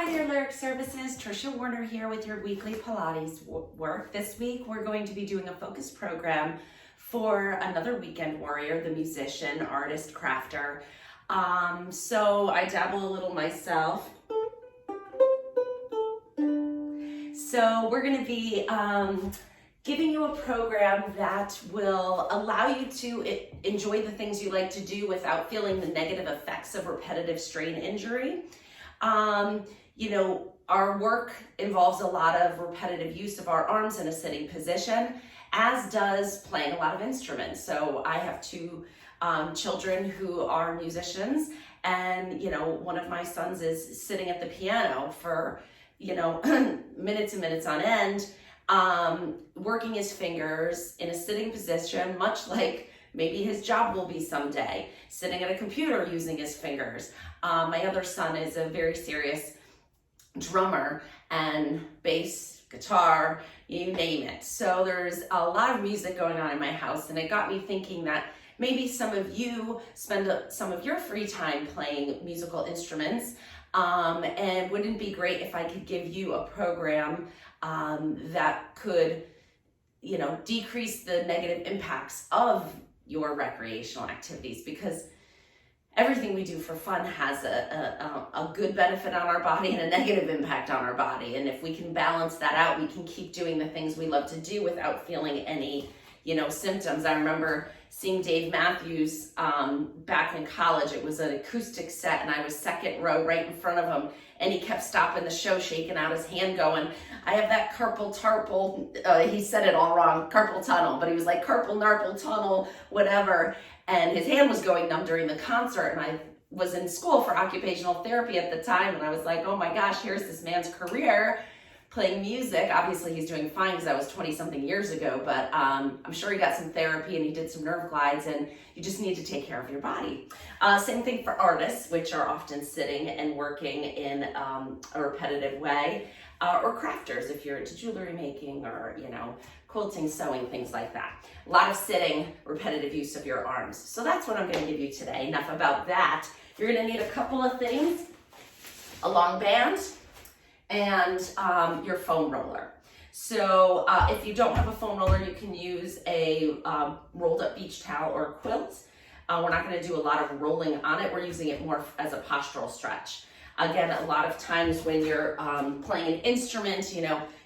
Hi there, Lyric Services. Trisha Warner here with your weekly Pilates work. This week, we're going to be doing a focus program for another weekend warrior, the musician, artist, crafter. So I dabble a little myself. So we're going to be giving you a program that will allow you to enjoy the things you like to do without feeling the negative effects of repetitive strain injury. Our work involves a lot of repetitive use of our arms in a sitting position, as does playing a lot of instruments. So I have two children who are musicians, and one of my sons is sitting at the piano for minutes and minutes on end, working his fingers in a sitting position, much like maybe his job will be someday, sitting at a computer using his fingers. My other son is a very serious drummer and bass, guitar, you name it. So there's a lot of music going on in my house, and it got me thinking that maybe some of you spend some of your free time playing musical instruments, and wouldn't it be great if I could give you a program that could decrease the negative impacts of your recreational activities, because everything we do for fun has a good benefit on our body and a negative impact on our body. And if we can balance that out, we can keep doing the things we love to do without feeling any, symptoms. I remember seeing Dave Matthews back in college. It was an acoustic set, and I was second row right in front of him. And he kept stopping the show, shaking out his hand going, I have that carpal tunnel, he said it all wrong, carpal tunnel, but he was like carpal narpal tunnel, whatever. And his hand was going numb during the concert. And I was in school for occupational therapy at the time. And I was like, oh my gosh, here's this man's career playing music. Obviously he's doing fine because that was 20 something years ago, but I'm sure he got some therapy and he did some nerve glides, and you just need to take care of your body. Same thing for artists, which are often sitting and working in a repetitive way, or crafters if you're into jewelry making or, quilting, sewing, things like that. A lot of sitting, repetitive use of your arms. So that's what I'm going to give you today. Enough about that. You're going to need a couple of things: a long band and your foam roller. So if you don't have a foam roller, you can use a rolled up beach towel or a quilt. We're not going to do a lot of rolling on it. We're using it more as a postural stretch. Again, a lot of times when you're playing an instrument,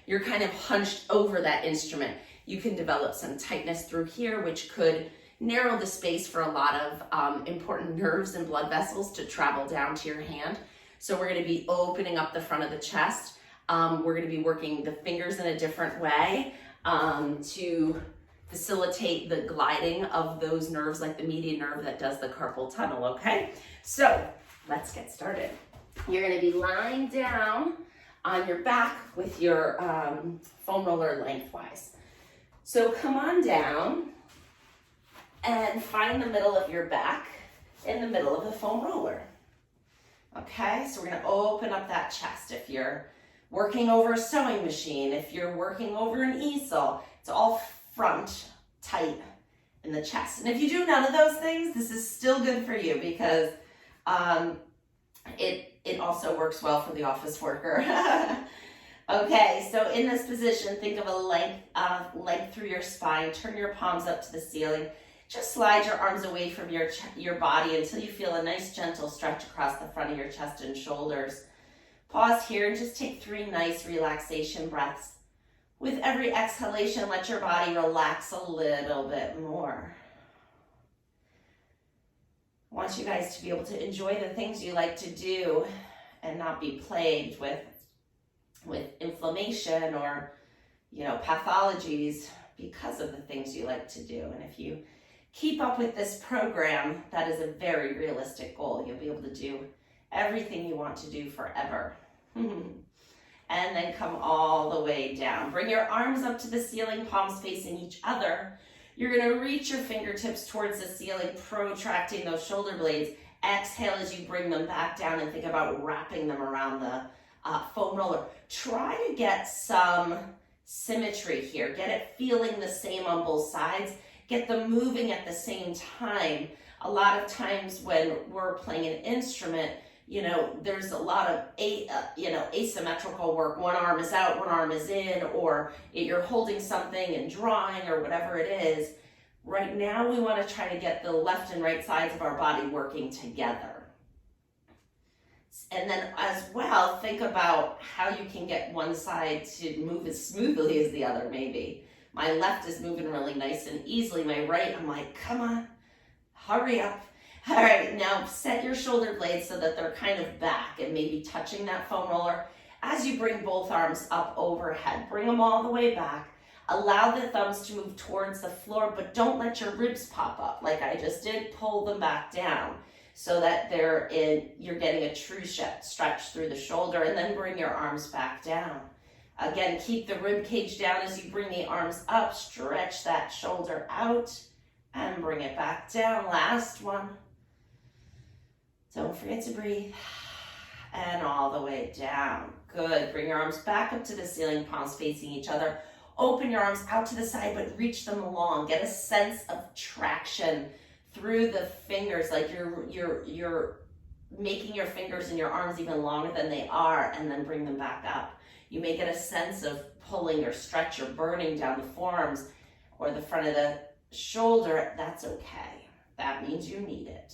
you're kind of hunched over that instrument. You can develop some tightness through here, which could narrow the space for a lot of important nerves and blood vessels to travel down to your hand. So we're going to be opening up the front of the chest. We're going to be working the fingers in a different way to facilitate the gliding of those nerves, like the median nerve that does the carpal tunnel, okay? So let's get started. You're going to be lying down on your back with your foam roller lengthwise. So come on down and find the middle of your back in the middle of the foam roller. Okay, so we're going to open up that chest. If you're working over a sewing machine, if you're working over an easel, it's all front tight in the chest. And if you do none of those things, this is still good for you, because it also works well for the office worker. Okay, so in this position, think of a length through your spine. Turn your palms up to the ceiling. Just slide your arms away from your body until you feel a nice gentle stretch across the front of your chest and shoulders. Pause here and just take 3 nice relaxation breaths. With every exhalation, let your body relax a little bit more. I want you guys to be able to enjoy the things you like to do and not be plagued with inflammation or, pathologies because of the things you like to do. And if you keep up with this program, that is a very realistic goal. You'll be able to do everything you want to do forever. And then come all the way down. Bring your arms up to the ceiling, palms facing each other. You're going to reach your fingertips towards the ceiling, protracting those shoulder blades. Exhale as you bring them back down and think about wrapping them around the foam roller. Try to get some symmetry here. Get it feeling the same on both sides. Get them moving at the same time. A lot of times when we're playing an instrument, you know, there's a lot of asymmetrical work. One arm is out, one arm is in, or you're holding something and drawing or whatever it is. Right now, we want to try to get the left and right sides of our body working together. And then as well, think about how you can get one side to move as smoothly as the other, maybe. My left is moving really nice and easily. My right, I'm like, come on, hurry up. All right, now set your shoulder blades so that they're kind of back and maybe touching that foam roller. As you bring both arms up overhead, bring them all the way back. Allow the thumbs to move towards the floor, but don't let your ribs pop up like I just did. Pull them back down so that you're getting a true stretch through the shoulder, and then bring your arms back down. Again, keep the rib cage down as you bring the arms up. Stretch that shoulder out and bring it back down. Last one. Don't forget to breathe. And all the way down. Good. Bring your arms back up to the ceiling, palms facing each other. Open your arms out to the side, but reach them long. Get a sense of traction through the fingers, like you're making your fingers and your arms even longer than they are, and then bring them back up. You may get a sense of pulling or stretch or burning down the forearms or the front of the shoulder. That's okay. That means you need it.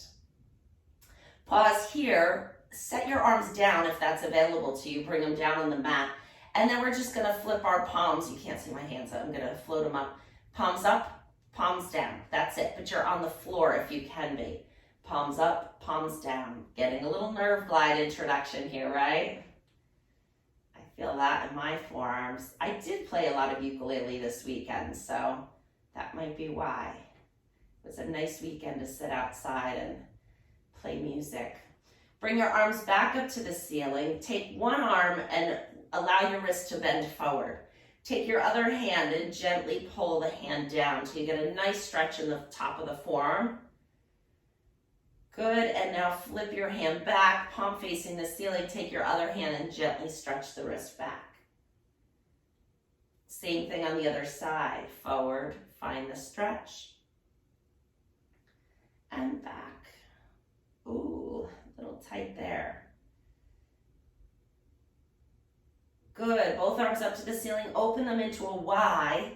Pause here. Set your arms down if that's available to you. Bring them down on the mat. And then we're just going to flip our palms. You can't see my hands. I'm going to float them up. Palms up, palms down. That's it. But you're on the floor if you can be. Palms up, palms down. Getting a little nerve glide introduction here, right? I feel that in my forearms. I did play a lot of ukulele this weekend, so that might be why. It was a nice weekend to sit outside and play music. Bring your arms back up to the ceiling. Take one arm and allow your wrist to bend forward. Take your other hand and gently pull the hand down until you get a nice stretch in the top of the forearm. Good, and now flip your hand back, palm facing the ceiling. Take your other hand and gently stretch the wrist back. Same thing on the other side. Forward, find the stretch. And back. Ooh, a little tight there. Good, both arms up to the ceiling. Open them into a Y,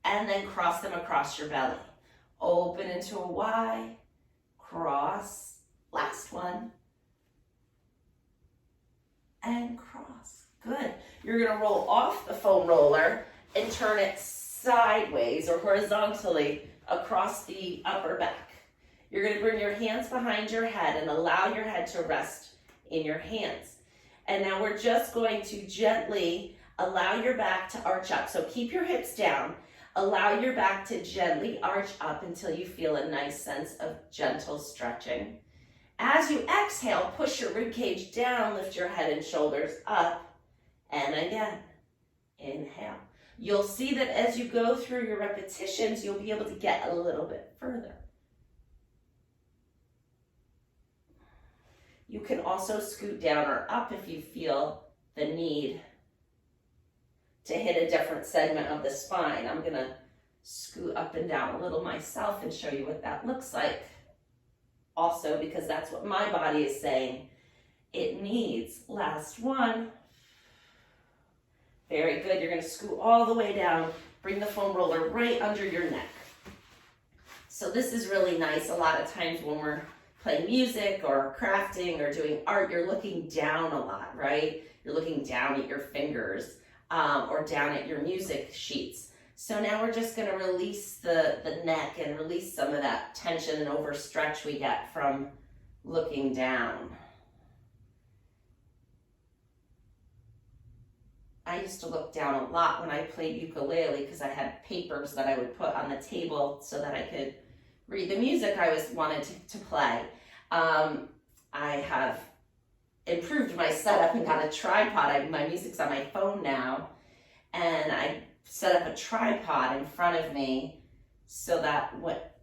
and then cross them across your belly. Open into a Y. Cross, last one, and cross. Good. You're going to roll off the foam roller and turn it sideways or horizontally across the upper back. You're going to bring your hands behind your head and allow your head to rest in your hands. And now we're just going to gently allow your back to arch up. So keep your hips down. Allow your back to gently arch up until you feel a nice sense of gentle stretching. As you exhale, push your rib cage down, lift your head and shoulders up, and again, inhale. You'll see that as you go through your repetitions, you'll be able to get a little bit further. You can also scoot down or up if you feel the need to hit a different segment of the spine. I'm going to scoot up and down a little myself and show you what that looks like. Also, because that's what my body is saying it needs. Last one. Very good. You're going to scoot all the way down. Bring the foam roller right under your neck. So this is really nice. A lot of times when we're playing music or crafting or doing art, you're looking down a lot, right? You're looking down at your fingers. Or down at your music sheets. So now we're just going to release the neck and release some of that tension and overstretch we get from looking down. I used to look down a lot when I played ukulele because I had papers that I would put on the table so that I could read the music I wanted to play. I have improved my setup and got a tripod. My music's on my phone now, and I set up a tripod in front of me so that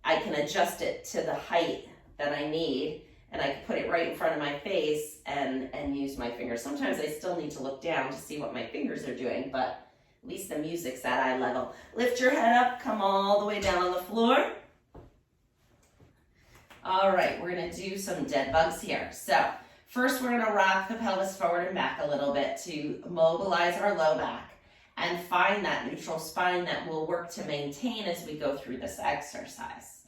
I can adjust it to the height that I need, and I can put it right in front of my face and use my fingers. Sometimes I still need to look down to see what my fingers are doing, but at least the music's at eye level. Lift your head up, come all the way down on the floor. All right, we're gonna do some dead bugs here. So First, we're gonna rock the pelvis forward and back a little bit to mobilize our low back and find that neutral spine that we'll work to maintain as we go through this exercise.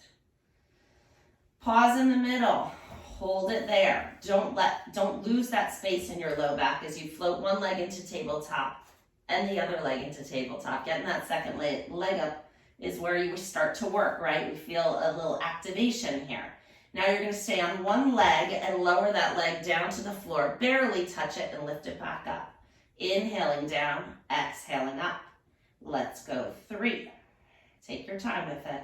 Pause in the middle, hold it there. Don't lose that space in your low back as you float one leg into tabletop and the other leg into tabletop. Getting that second leg up is where you start to work, right? We feel a little activation here. Now you're gonna stay on one leg and lower that leg down to the floor, barely touch it and lift it back up. Inhaling down, exhaling up. Let's go. 3. Take your time with it.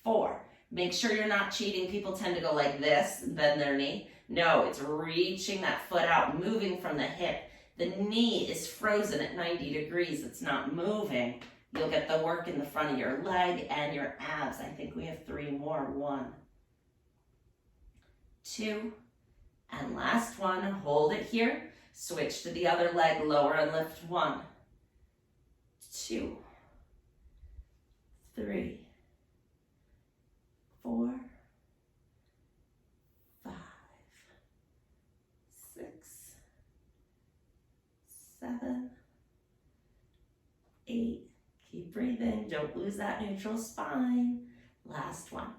4. Make sure you're not cheating. People tend to go like this, bend their knee. No, it's reaching that foot out, moving from the hip. The knee is frozen at 90 degrees. It's not moving. You'll get the work in the front of your leg and your abs. I think we have 3 more. 1, 2, and last one. Hold it here. Switch to the other leg, lower and lift. 1, 2, 3, 4, 5, 6, 7, 8. Keep breathing. Don't lose that neutral spine. Last one.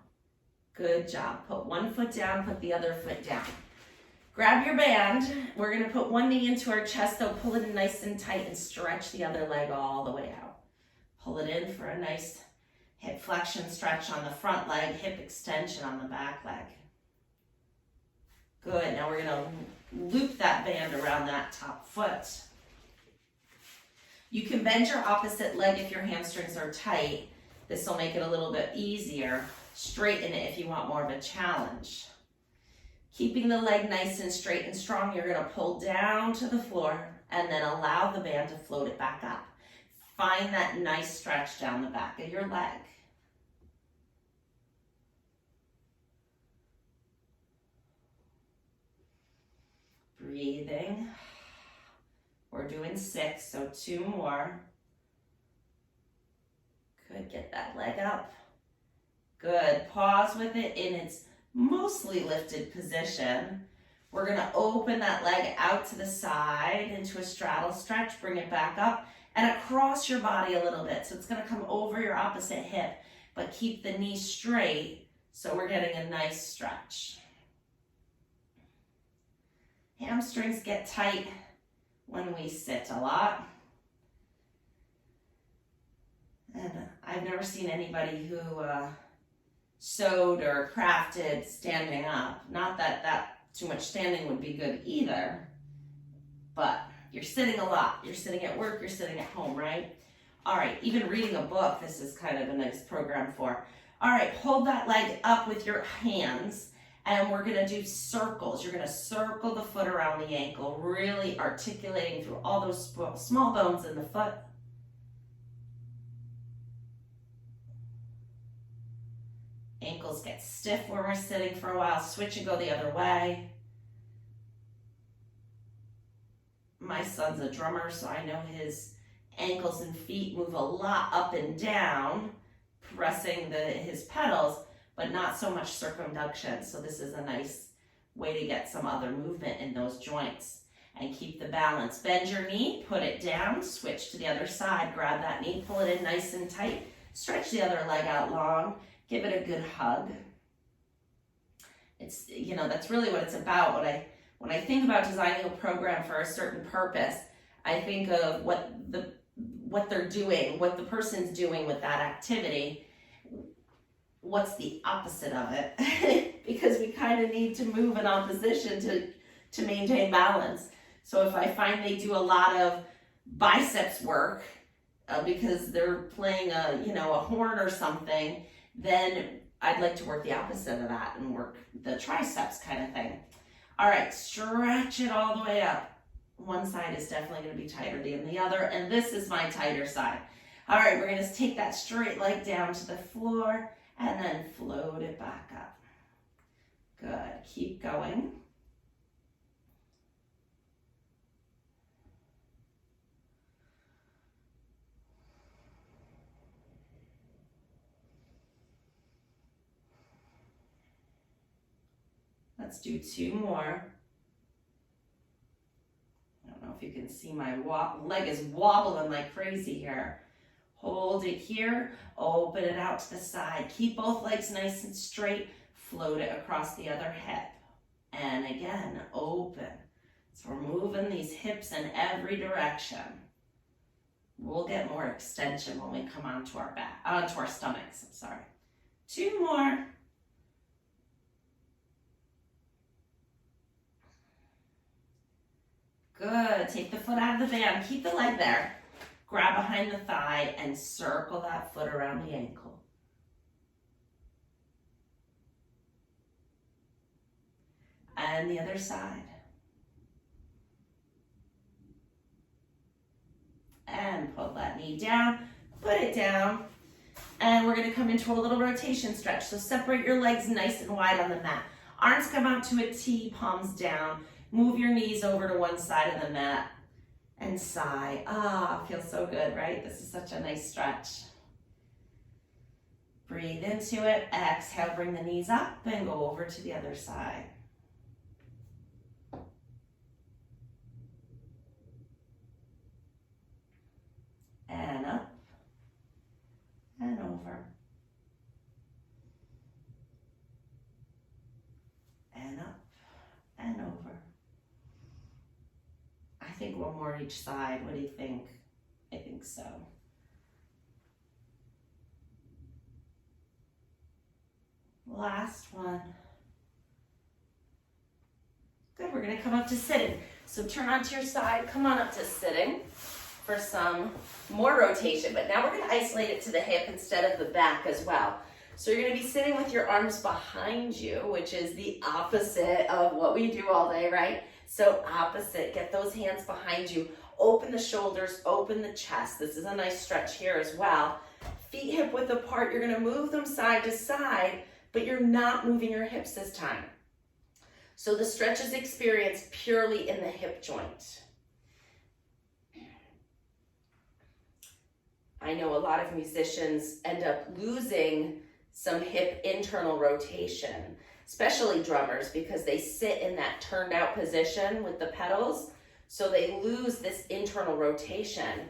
Good job. Put one foot down, put the other foot down. Grab your band. We're going to put one knee into our chest, though. Pull it in nice and tight and stretch the other leg all the way out. Pull it in for a nice hip flexion stretch on the front leg, hip extension on the back leg. Good. Now we're going to loop that band around that top foot. You can bend your opposite leg if your hamstrings are tight. This will make it a little bit easier. Straighten it if you want more of a challenge. Keeping the leg nice and straight and strong, you're going to pull down to the floor and then allow the band to float it back up. Find that nice stretch down the back of your leg. Breathing. We're doing 6, so 2 more. Good, get that leg up. Good, pause with it in its mostly lifted position. We're gonna open that leg out to the side into a straddle stretch, bring it back up and across your body a little bit. So it's gonna come over your opposite hip, but keep the knee straight so we're getting a nice stretch. Hamstrings get tight when we sit a lot. And I've never seen anybody who sewed or crafted standing up. Not that too much standing would be good either, but you're sitting a lot. You're sitting at work, you're sitting at home, right? All right, even reading a book, this is kind of a nice program for. All right, hold that leg up with your hands, and we're gonna do circles. You're gonna circle the foot around the ankle, really articulating through all those small bones in the foot. Ankles get stiff when we're sitting for a while. Switch and go the other way. My son's a drummer, so I know his ankles and feet move a lot up and down, pressing his pedals, but not so much circumduction. So this is a nice way to get some other movement in those joints. And keep the balance. Bend your knee, put it down, switch to the other side, grab that knee, pull it in nice and tight, stretch the other leg out long. Give it a good hug. It's, that's really what it's about. When I think about designing a program for a certain purpose, I think of what they're doing, what the person's doing with that activity. What's the opposite of it? Because we kind of need to move in opposition to maintain balance. So if I find they do a lot of biceps work because they're playing a horn or something, then I'd like to work the opposite of that and work the triceps kind of thing. All right, stretch it all the way up. One side is definitely going to be tighter than the other, and this is my tighter side. All right, we're going to take that straight leg down to the floor and then float it back up. Good, keep going. Let's do 2 more. if you can see my leg is wobbling like crazy here. Hold it here, open it out to the side. Keep both legs nice and straight. Float it across the other hip. And again, open. So we're moving these hips in every direction. We'll get more extension when we come onto our onto our stomachs, I'm sorry. 2 more. Good, take the foot out of the band, keep the leg there. Grab behind the thigh and circle that foot around the ankle. And the other side. And pull that knee down, put it down. And we're gonna come into a little rotation stretch. So separate your legs nice and wide on the mat. Arms come out to a T, palms down. Move your knees over to one side of the mat and sigh. Ah, feels so good, right? This is such a nice stretch. Breathe into it, exhale, bring the knees up and go over to the other side. And up and over. And up and over. I think one more each side. What do you think? I think so. Last one. Good, we're gonna come up to sitting. So turn onto your side, come on up to sitting for some more rotation, but now we're gonna isolate it to the hip instead of the back as well. So you're gonna be sitting with your arms behind you, which is the opposite of what we do all day, right? So opposite, get those hands behind you. Open the shoulders, open the chest. This is a nice stretch here as well. Feet hip width apart, you're gonna move them side to side, but you're not moving your hips this time. So the stretch is experienced purely in the hip joint. I know a lot of musicians end up losing some hip internal rotation, especially drummers, because they sit in that turned out position with the pedals. So they lose this internal rotation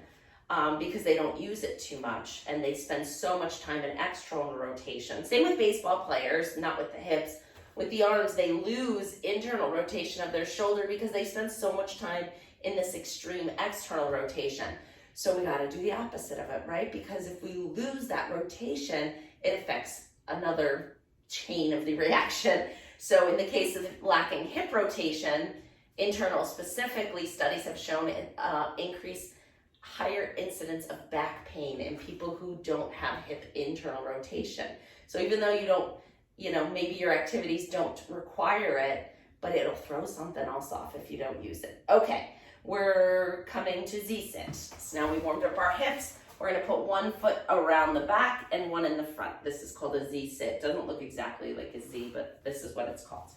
because they don't use it too much and they spend so much time in external rotation. Same with baseball players, not with the hips. With the arms, they lose internal rotation of their shoulder because they spend so much time in this extreme external rotation. So we gotta do the opposite of it, right? Because if we lose that rotation, it affects another chain of the reaction. So in the case of lacking hip rotation, internal specifically, studies have shown it increase higher incidence of back pain in people who don't have hip internal rotation. So even though you don't, maybe your activities don't require it, but it'll throw something else off if you don't use it. Okay, we're coming to Z-sit. So now we warmed up our hips. We're gonna put one foot around the back and one in the front. This is called a Z-sit. Doesn't look exactly like a Z, but this is what it's called.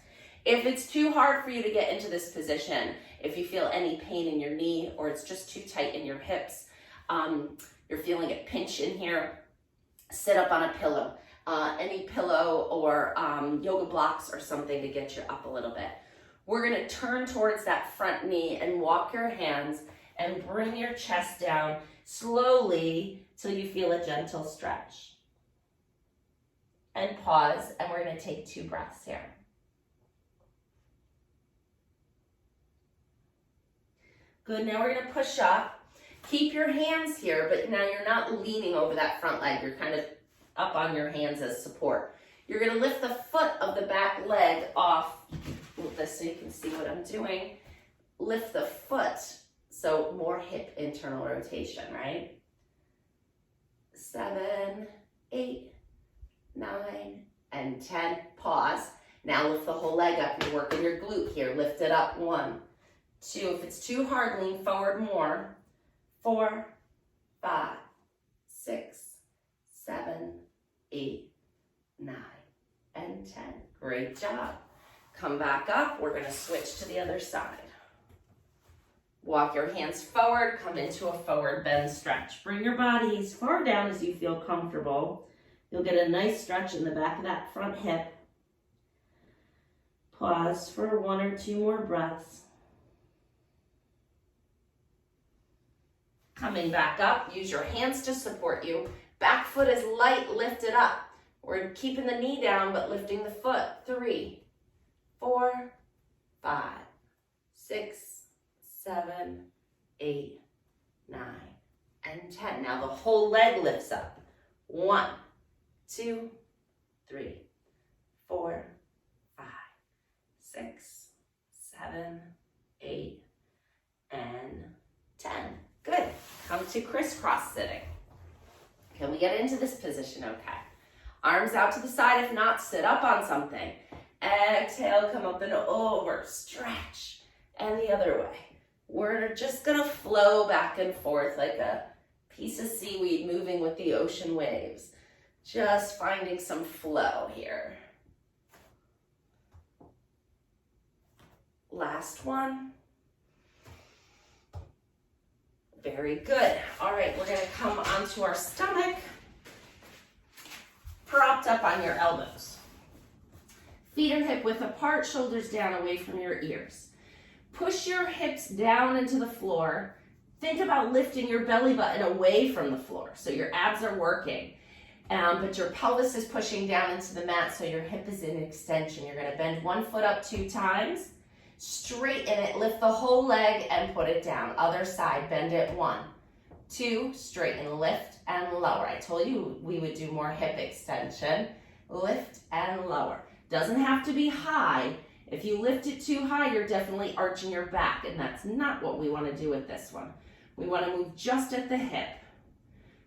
If it's too hard for you to get into this position, if you feel any pain in your knee or it's just too tight in your hips, you're feeling it pinch in here, sit up on a pillow. Any pillow or yoga blocks or something to get you up a little bit. We're gonna turn towards that front knee and walk your hands and bring your chest down slowly till you feel a gentle stretch. And pause, and we're gonna take 2 breaths here. Good, now we're gonna push up. Keep your hands here, but now you're not leaning over that front leg. You're kind of up on your hands as support. You're gonna lift the foot of the back leg off. Move this so you can see what I'm doing. Lift the foot, so more hip internal rotation, right? 7, 8, 9, and 10. Pause. Now lift the whole leg up. You're working your glute here. Lift it up. 1, 2. If it's too hard, lean forward more. 4, 5, 6, 7, 8, 9, and 10. Great job. Come back up. We're going to switch to the other side. Walk your hands forward. Come into a forward bend stretch. Bring your body as far down as you feel comfortable. You'll get a nice stretch in the back of that front hip. Pause for 1 or 2 more breaths. Coming back up, use your hands to support you. Back foot is light, lift it up. We're keeping the knee down, but lifting the foot. 3, 4, 5, 6, 7, 8, 9, and 10. Now the whole leg lifts up. 1, 2, 3, 4, 5, 6, 7, 8, and 10. Good. Come to crisscross sitting. Can we get into this position okay? Arms out to the side. If not, sit up on something. Exhale, come up and over. Stretch. And the other way. We're just going to flow back and forth like a piece of seaweed moving with the ocean waves. Just finding some flow here. Last one. Very good. All right, we're going to come onto our stomach, propped up on your elbows. Feet are hip width apart, shoulders down away from your ears. Push your hips down into the floor. Think about lifting your belly button away from the floor. So your abs are working, but your pelvis is pushing down into the mat, so your hip is in extension. You're going to bend one foot up 2 times. Straighten it, lift the whole leg and put it down. Other side, bend it 1, 2, straighten, lift and lower. I told you we would do more hip extension. Lift and lower. Doesn't have to be high. If you lift it too high, you're definitely arching your back, and that's not what we want to do with this one. We want to move just at the hip.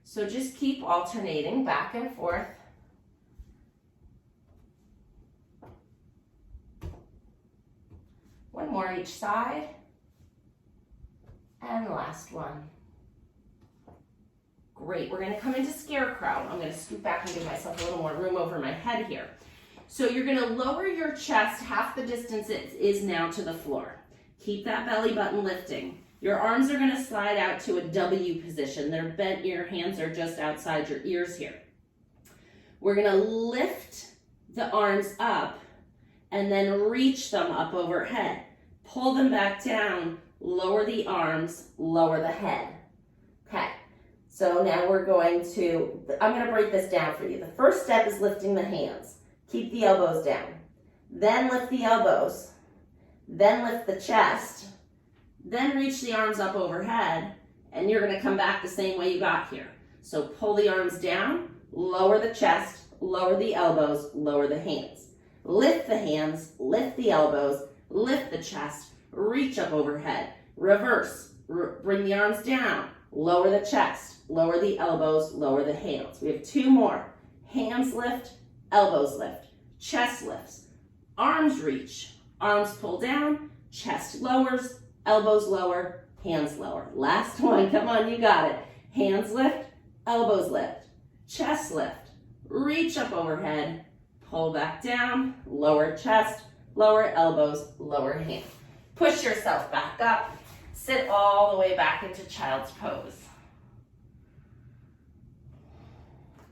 So just keep alternating back and forth. One more each side. And last one. Great, we're gonna come into scarecrow. I'm gonna scoot back and give myself a little more room over my head here. So you're gonna lower your chest half the distance it is now to the floor. Keep that belly button lifting. Your arms are gonna slide out to a W position. They're bent, your hands are just outside your ears here. We're gonna lift the arms up and then reach them up overhead. Pull them back down, lower the arms, lower the head. Okay, so now we're going to, I'm going to break this down for you. The first step is lifting the hands. Keep the elbows down. Then lift the elbows. Then lift the chest. Then reach the arms up overhead, and you're going to come back the same way you got here. So pull the arms down, lower the chest, lower the elbows, lower the hands. Lift the hands, lift the elbows, lift the chest, reach up overhead, reverse, bring the arms down, lower the chest, lower the elbows, lower the hands. We have 2 more. Hands lift, elbows lift, chest lifts, arms reach, arms pull down, chest lowers, elbows lower, hands lower. Last one, come on, you got it. Hands lift, elbows lift, chest lift, reach up overhead, pull back down, lower chest, lower elbows, lower hands. Push yourself back up. Sit all the way back into child's pose.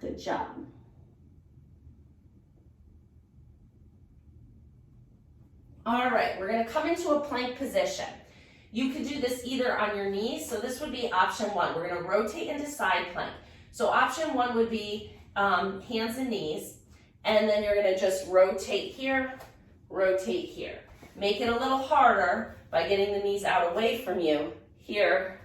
Good job. All right, we're gonna come into a plank position. You could do this either on your knees, so this would be option 1. We're gonna rotate into side plank. So option 1 would be hands and knees, and then you're gonna just rotate here, rotate here. Make it a little harder by getting the knees out away from you, here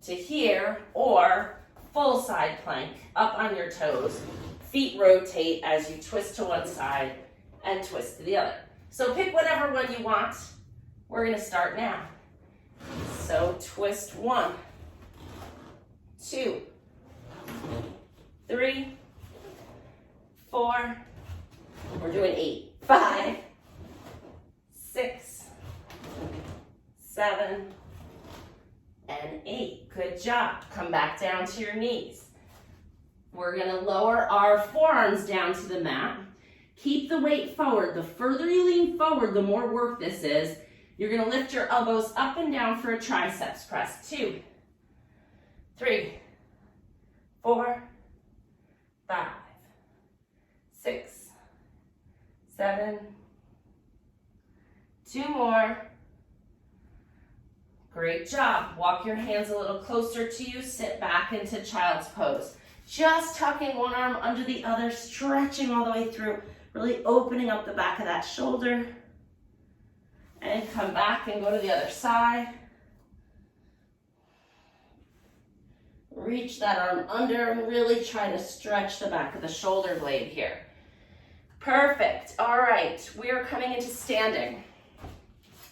to here, or full side plank, up on your toes. Feet rotate as you twist to one side and twist to the other. So pick whatever one you want. We're gonna start now. So twist 1, 2, 3, 4, we're doing 8, 5, 6, 7, and 8. Good job. Come back down to your knees. We're gonna lower our forearms down to the mat. Keep the weight forward. The further you lean forward, the more work this is. You're gonna lift your elbows up and down for a triceps press. 2, 3, 4, 5, 6, 7, 2 more. Great job. Walk your hands a little closer to you. Sit back into child's pose. Just tucking one arm under the other, stretching all the way through, really opening up the back of that shoulder. And come back and go to the other side. Reach that arm under and really try to stretch the back of the shoulder blade here. Perfect. All right, we are coming into standing.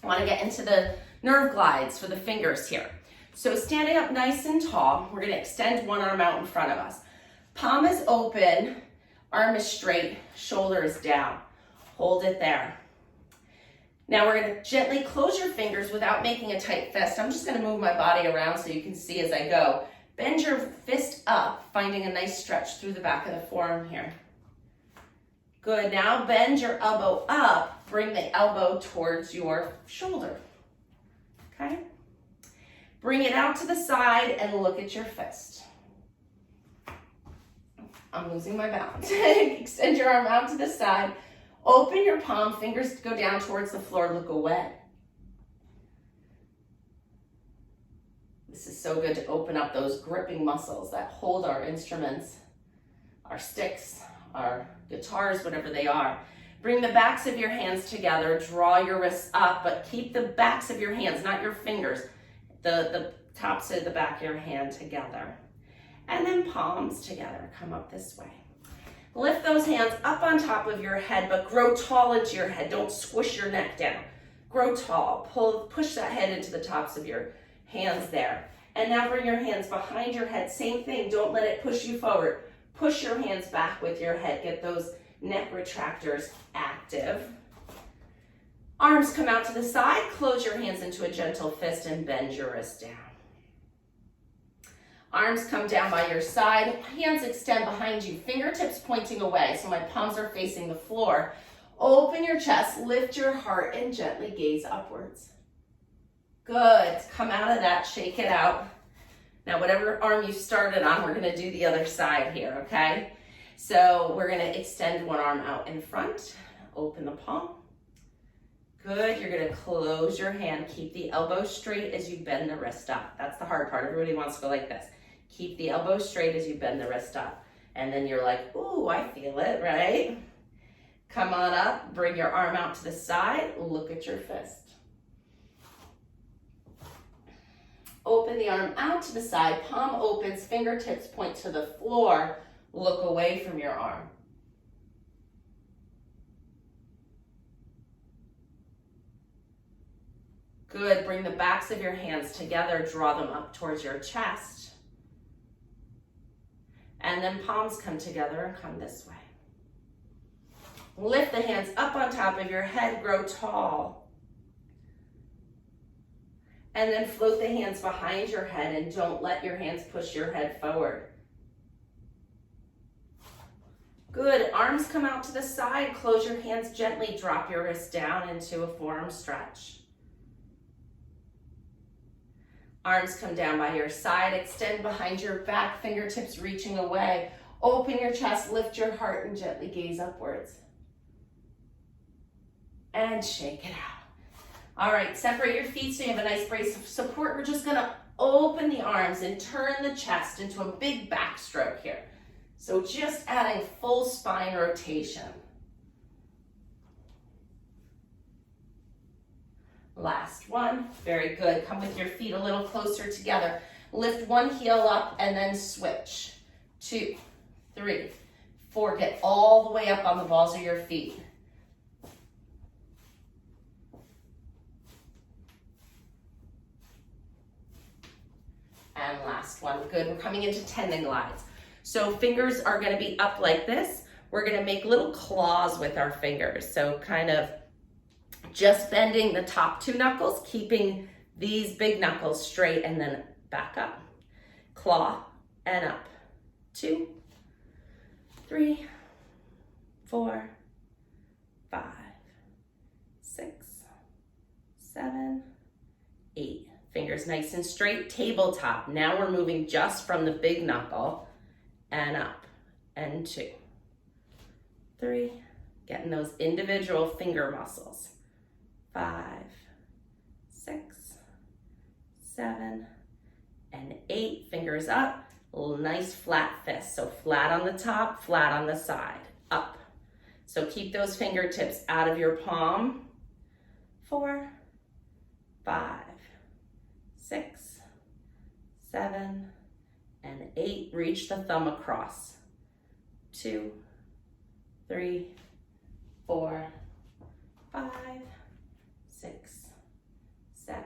I want to get into the nerve glides for the fingers here. So standing up nice and tall, we're going to extend one arm out in front of us. Palm is open, arm is straight, shoulder is down. Hold it there. Now we're going to gently close your fingers without making a tight fist. I'm just going to move my body around so you can see as I go. Bend your fist up, finding a nice stretch through the back of the forearm here. Good, now bend your elbow up, bring the elbow towards your shoulder, okay? Bring it out to the side and look at your fist. I'm losing my balance. Extend your arm out to the side, open your palm, fingers go down towards the floor, look away. This is so good to open up those gripping muscles that hold our instruments, our sticks, our guitars, whatever they are. Bring the backs of your hands together, draw your wrists up, but keep the backs of your hands, not your fingers, the tops of the back of your hand together. And then palms together, come up this way. Lift those hands up on top of your head, but grow tall into your head. Don't squish your neck down. Grow tall, push that head into the tops of your hands there. And now bring your hands behind your head. Same thing, don't let it push you forward. Push your hands back with your head. Get those neck retractors active. Arms come out to the side. Close your hands into a gentle fist and bend your wrist down. Arms come down by your side. Hands extend behind you. Fingertips pointing away, so my palms are facing the floor. Open your chest, lift your heart, and gently gaze upwards. Good. Come out of that, shake it out. Now, whatever arm you started on, we're going to do the other side here, okay? So we're going to extend one arm out in front, open the palm. Good. You're going to close your hand. Keep the elbow straight as you bend the wrist up. That's the hard part. Everybody wants to go like this. Keep the elbow straight as you bend the wrist up. And then you're like, ooh, I feel it, right? Come on up, bring your arm out to the side, look at your fist. Open the arm out to the side, palm opens, fingertips point to the floor, look away from your arm. Good, bring the backs of your hands together, draw them up towards your chest. And then palms come together and come this way. Lift the hands up on top of your head, grow tall. And then float the hands behind your head and don't let your hands push your head forward. Good, arms come out to the side, close your hands gently, drop your wrists down into a forearm stretch. Arms come down by your side, extend behind your back, fingertips reaching away. Open your chest, lift your heart, and gently gaze upwards. And shake it out. All right, separate your feet so you have a nice brace of support. We're just gonna open the arms and turn the chest into a big backstroke here. So just adding full spine rotation. Last one, very good. Come with your feet a little closer together. Lift one heel up and then switch. 2, 3, 4, get all the way up on the balls of your feet. And last one, good. We're coming into tendon glides. So fingers are gonna be up like this. We're gonna make little claws with our fingers. So kind of just bending the top 2 knuckles, keeping these big knuckles straight and then back up. Claw and up. 2, 3, 4, 5, 6, 7, 8. Fingers nice and straight, tabletop. Now we're moving just from the big knuckle and up. And 2, 3, getting those individual finger muscles. 5, 6, 7, and 8. Fingers up. Nice flat fist. So flat on the top, flat on the side. Up. So keep those fingertips out of your palm. 4, 5, 6, 7, and 8. Reach the thumb across. 2, 3, 4, 5, 6, 7,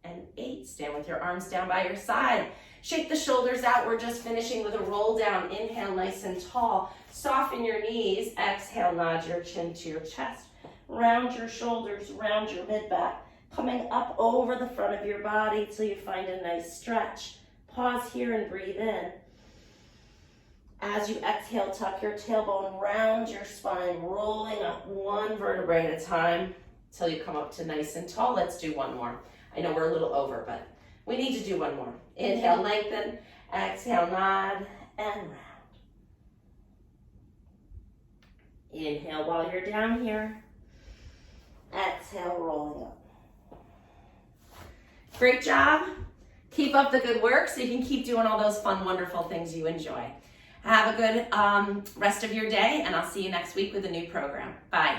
and 8. Stand with your arms down by your side. Shake the shoulders out. We're just finishing with a roll down. Inhale, nice and tall. Soften your knees. Exhale, nod your chin to your chest. Round your shoulders, round your mid-back. Coming up over the front of your body till you find a nice stretch. Pause here and breathe in. As you exhale, tuck your tailbone, round your spine, rolling up one vertebrae at a time till you come up to nice and tall. Let's do one more. I know we're a little over, but we need to do one more. Inhale, lengthen. Exhale, nod, and round. Inhale while you're down here. Exhale, rolling up. Great job. Keep up the good work so you can keep doing all those fun, wonderful things you enjoy. Have a good rest of your day, and I'll see you next week with a new program. Bye.